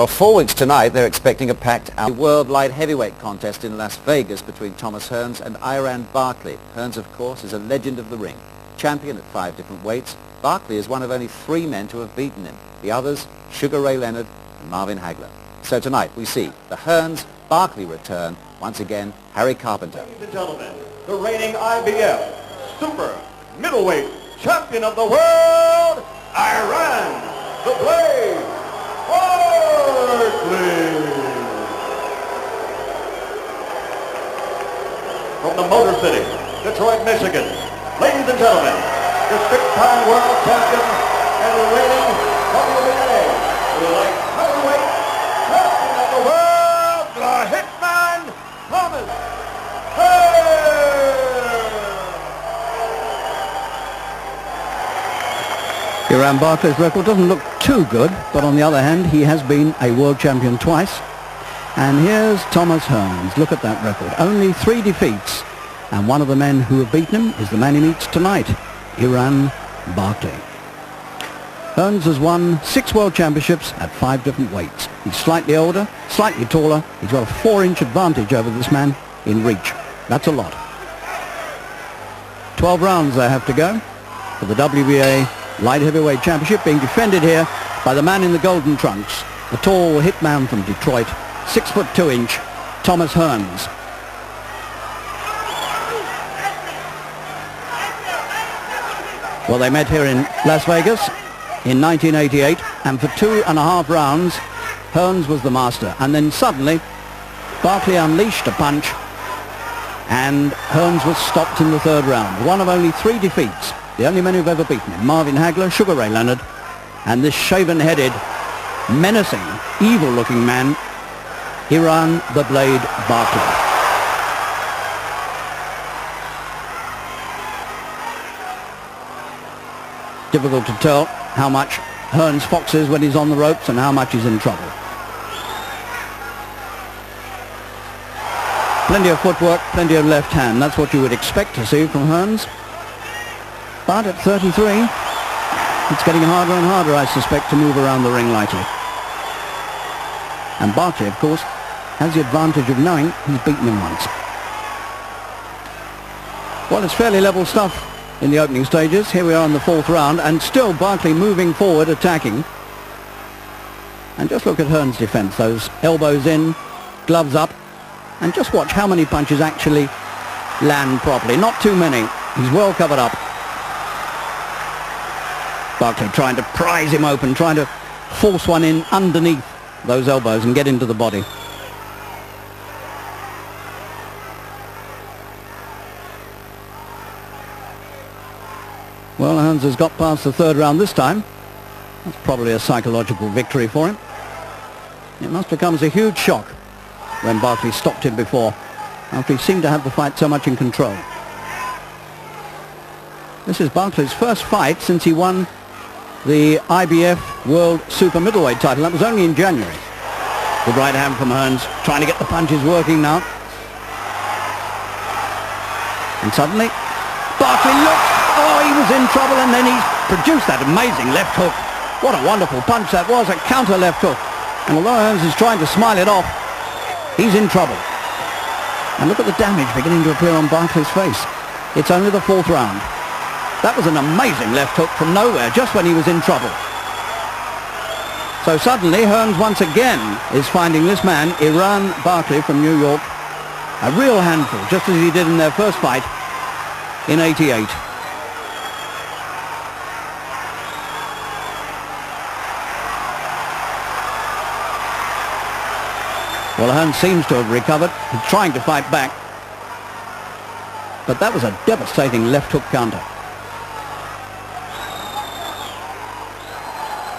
Well, 4 weeks tonight, they're expecting a packed out World Light Heavyweight contest in Las Vegas between Thomas Hearns and Iran Barkley. Hearns, of course, is a legend of the ring. Champion at 5 different weights, Barkley is one of only 3 men to have beaten him. The others, Sugar Ray Leonard and Marvin Hagler. So tonight we see the Hearns-Barkley return. Once again, Harry Carpenter. Ladies and gentlemen, the reigning IBF Super Middleweight Champion of the World, Iran the Blade Barkley. From the Motor City, Detroit, Michigan, ladies and gentlemen, the 6-time world champion and the reigning WBA light heavyweight champion of the world, the Hitman, Thomas Hearns. Iran Barkley's record doesn't look too good, but on the other hand, he has been a world champion twice. And here's Thomas Hearns. Look at that record. Only 3 defeats. And one of the men who have beaten him is the man he meets tonight, Iran Barkley. Hearns has won 6 world championships at 5 different weights. He's slightly older, slightly taller. He's got a 4-inch advantage over this man in reach. That's a lot. 12 rounds they have to go for the WBA Light Heavyweight Championship, being defended here by the man in the golden trunks, the tall hitman from Detroit, 6 foot 2 inch, Thomas Hearns. Well, they met here in Las Vegas in 1988, and for 2.5 rounds, Hearns was the master. And then suddenly, Barkley unleashed a punch, and Hearns was stopped in the 3rd round. One of only 3 defeats. The only men who've ever beaten him: Marvin Hagler, Sugar Ray Leonard, and this shaven-headed, menacing, evil-looking man, Iran the Blade Barkley. Difficult to tell how much Hearns foxes when he's on the ropes and how much he's in trouble. Plenty of footwork, plenty of left hand. That's what you would expect to see from Hearns. But at 33, it's getting harder and harder, I suspect, to move around the ring lightly. And Barkley, of course, has the advantage of knowing he's beaten him once. Well, it's fairly level stuff in the opening stages. Here we are in the 4th round, and still Barkley moving forward, attacking. And just look at Hearns' defense. Those elbows in, gloves up, and just watch how many punches actually land properly. Not too many. He's well covered up. Barkley trying to prise him open, trying to force one in underneath those elbows and get into the body. Well, Hearns has got past the 3rd round this time. That's probably a psychological victory for him. It must have come as a huge shock when Barkley stopped him before, after he seemed to have the fight so much in control. This is Barkley's first fight since he won the IBF World Super Middleweight title. That was only in January. Good right hand from Hearns, trying to get the punches working now. And suddenly, Barkley looked. Oh, he was in trouble, and then he produced that amazing left hook. What a wonderful punch that was, a counter left hook. And although Hearns is trying to smile it off, he's in trouble. And look at the damage beginning to appear on Barkley's face. It's only the 4th round. That was an amazing left hook from nowhere, just when he was in trouble. So suddenly, Hearns once again is finding this man, Iran Barkley from New York, a real handful, just as he did in their first fight in '88. Well, Hearns seems to have recovered. He's trying to fight back. But that was a devastating left hook counter.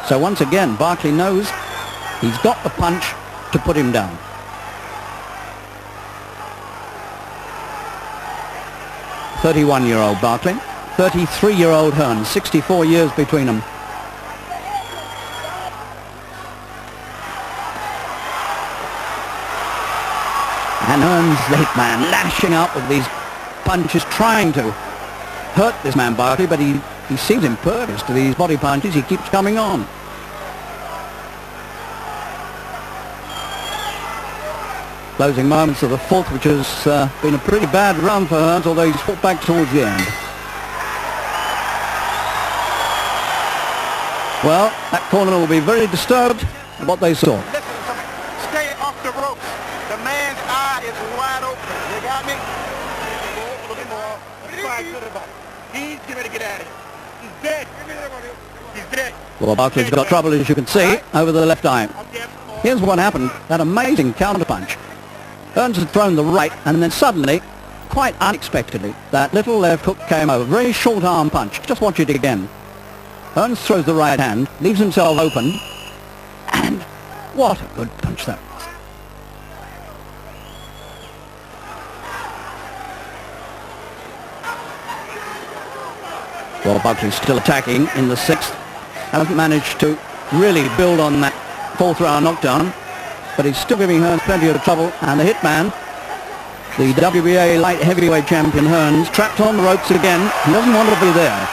So once again, Barkley knows he's got the punch to put him down. "31-year-old Barkley, 33-year-old Hearns, 64 years between them. And Hearns, the hitman, lashing out with these punches, trying to hurt this man Barkley, but he seems impervious to these body punches. He keeps coming on. closing moments of the fourth, which has been a pretty bad round for Hearns, although he's fought back towards the end. Well, that corner will be very disturbed at what they saw. Listen to me. Stay off the ropes. The man's eye is wide open. You got me? A little bit more. He's getting ready to get out of here. He's dead. He's dead. Well, Barkley's got trouble, as you can see, over the left eye. Here's what happened. That amazing counterpunch. Hearns had thrown the right, and then suddenly, quite unexpectedly, that little left hook came over. Very short arm punch. Just watch it again. Hearns throws the right hand, leaves himself open, and what a good punch that was. Well, Barkley's still attacking in the sixth. Hasn't managed to really build on that fourth round knockdown, but he's still giving Hearns plenty of trouble, and the hitman, the WBA light heavyweight champion Hearns, trapped on the ropes again. He doesn't want to be there.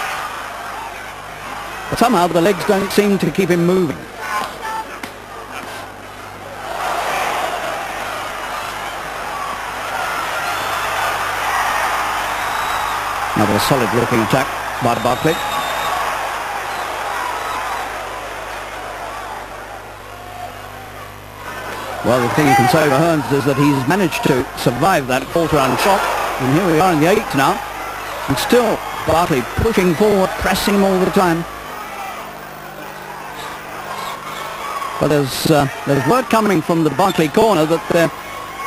But somehow the legs don't seem to keep him moving. Another solid looking attack by Barkley. Well, the thing you can say for Hearns is that he's managed to survive that fourth round shot, and here we are in the eighth now, and still Barkley pushing forward, pressing him all the time. But there's word coming from the Barkley corner that they're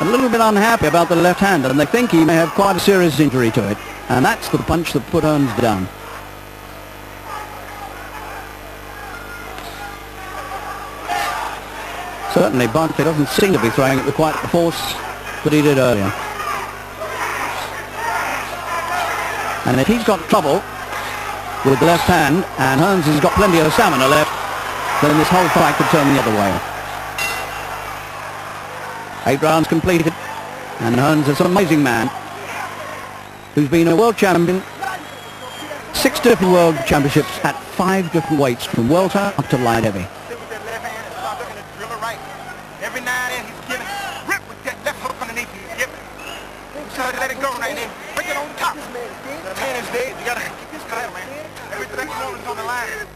a little bit unhappy about the left hand, and they think he may have quite a serious injury to it. And that's the punch that put Hearns down. Certainly Barkley doesn't seem to be throwing it with quite the force that he did earlier. And if he's got trouble with the left hand, and Hearns has got plenty of stamina left, then this whole fight could turn the other way. 8 rounds completed, and Hearns is an amazing man who's been a world champion, 6 different world championships at 5 different weights, from welter up to light heavy. Every now and then he's giving rip with that left hook underneath him. He's giving. So let it go right there. Bring it on top. The man is dead. You gotta keep this title, man. Everything you want is on the line.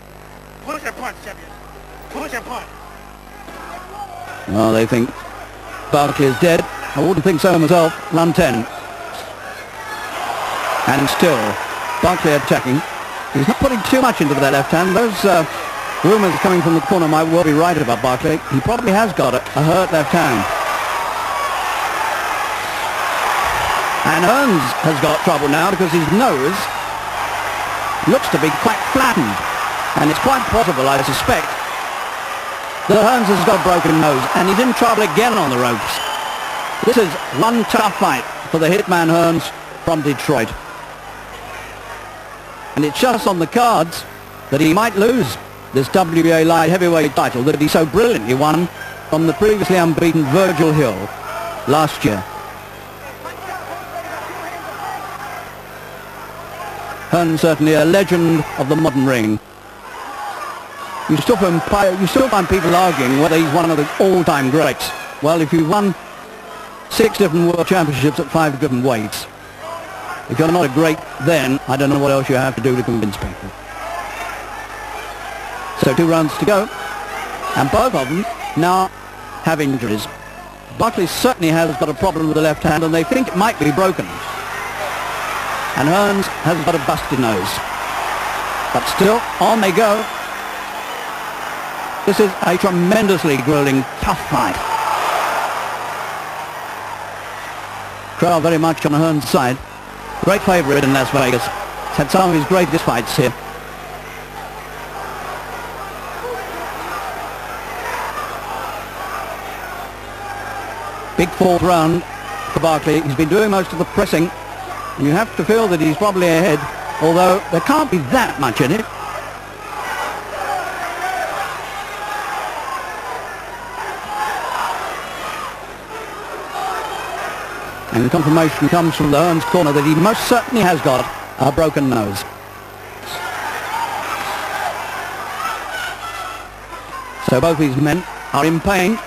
Push that punch, champion. Push that punch. Well, they think Barkley is dead. I wouldn't think so myself. Round 10. And still, Barkley attacking. He's not putting too much into that left hand. Those rumours coming from the corner might well be right about Barkley. He probably has got a hurt left hand. And Hearns has got trouble now because his nose looks to be quite flattened. And it's quite possible, I suspect, that Hearns has got a broken nose, and he's in trouble again on the ropes. This is one tough fight for the hitman Hearns from Detroit. And it's just on the cards that he might lose this WBA light heavyweight title that he so brilliantly won from the previously unbeaten Virgil Hill last year. Hearns certainly a legend of the modern ring. You still find people arguing whether he's one of the all-time greats. Well, if you've won 6 different world championships at 5 different weights, if you're not a great then, I don't know what else you have to do to convince people. So 2 rounds to go, and both of them now have injuries. Barkley certainly has got a problem with the left hand, and they think it might be broken. And Hearns has got a busted nose. But still, on they go. This is a tremendously grueling, tough fight. Crowd very much on Hearns' side. Great favourite in Las Vegas. He's had some of his greatest fights here. Big 4th round for Barkley. He's been doing most of the pressing. You have to feel that he's probably ahead, although there can't be that much in it. And confirmation comes from the Hearns corner that he most certainly has got a broken nose. So both these men are in pain,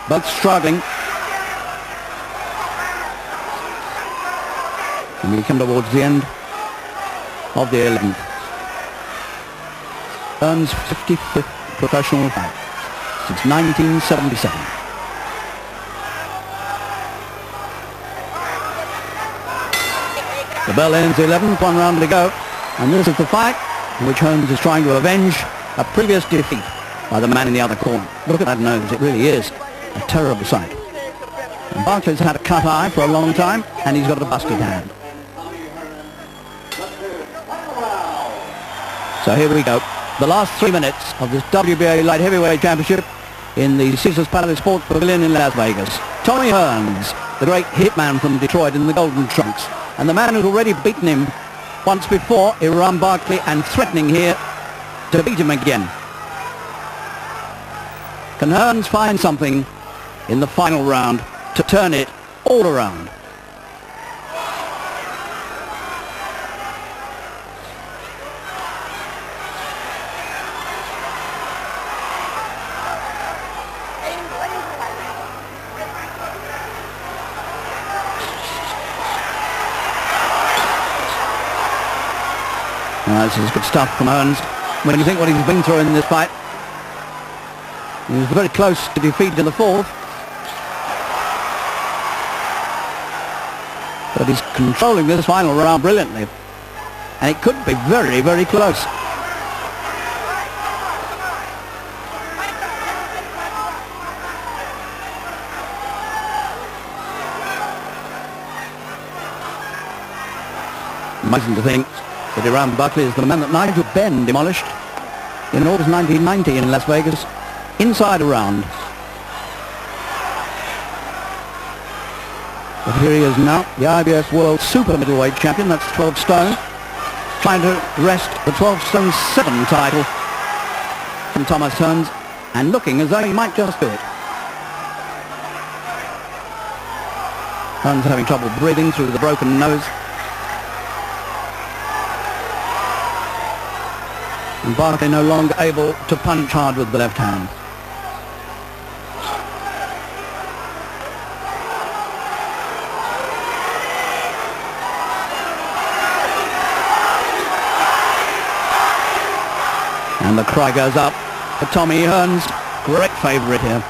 both struggling. And we come towards the end of the 11th. Hearns' 55th professional fight since 1977. The bell ends the 11th, 1 round to go. And this is the fight in which Hearns is trying to avenge a previous defeat by the man in the other corner. Look at that nose, it really is a terrible sight. And Barkley's had a cut eye for a long time, and he's got a busted hand. So here we go. The last 3 minutes of this WBA Light Heavyweight Championship in the Caesars Palace Sports Pavilion in Las Vegas. Tommy Hearns, the great hitman from Detroit in the Golden Trunks, and the man who's already beaten him once before, Iran Barkley, and threatening here to beat him again. Can Hearns find something in the final round to turn it all around? This is good stuff from Hearns. When you think what he's been through in this fight, he was very close to defeat in the 4th. But he's controlling this final round brilliantly. And it could be very, very close. Amazing to think that Iran Barkley is the man that Nigel Benn demolished in August 1990 in Las Vegas, inside a round. But here he is now, the IBF World Super Middleweight Champion, that's 12 stone, trying to wrest the 12 stone 7 title from Thomas Hearns, and looking as though he might just do it. Hearns having trouble breathing through the broken nose. And Barkley no longer able to punch hard with the left hand. And the cry goes up for Tommy Hearns, great favourite here.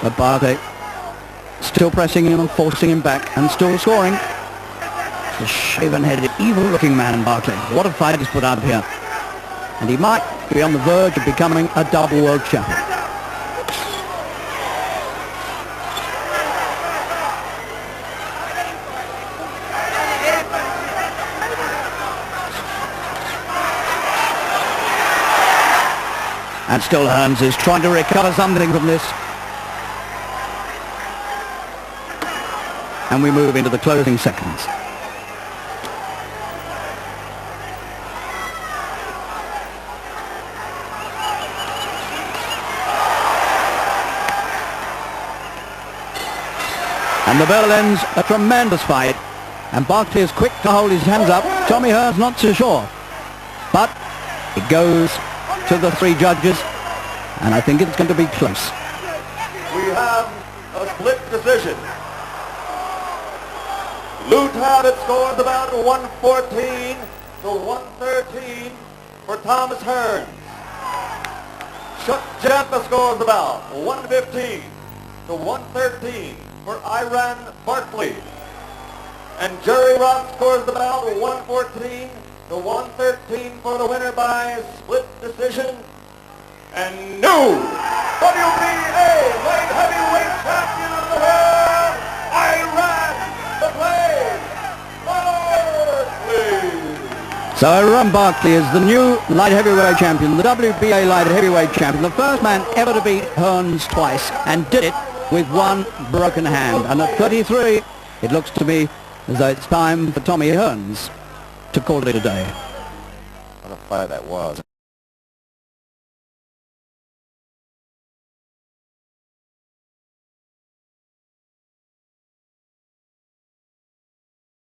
But Barkley still pressing him and forcing him back, and still scoring. The shaven-headed, evil-looking man, Barkley. What a fight he's put up here. And he might be on the verge of becoming a double world champion. And still Hearns is trying to recover something from this. And we move into the closing seconds. And the bell ends a tremendous fight. And Barkley is quick to hold his hands up. Tommy Hearns not so sure. But it goes to the 3 judges. And I think it's going to be close. We have a split decision. Lou Talbot scores about 114 to 113 for Thomas Hearns. Chuck Jampa scores about 115 to 113 for Iran Barkley. And Jerry Rock scores about 114 to 113 for the winner by split decision. And new WBA light heavyweight champion of the world, Iran Barkley. So Iran Barkley is the new light heavyweight champion, the WBA light heavyweight champion, the first man ever to beat Hearns twice, and did it with 1 broken hand. And at 33, it looks to me as though it's time for Tommy Hearns to call it a day. What a fight that was.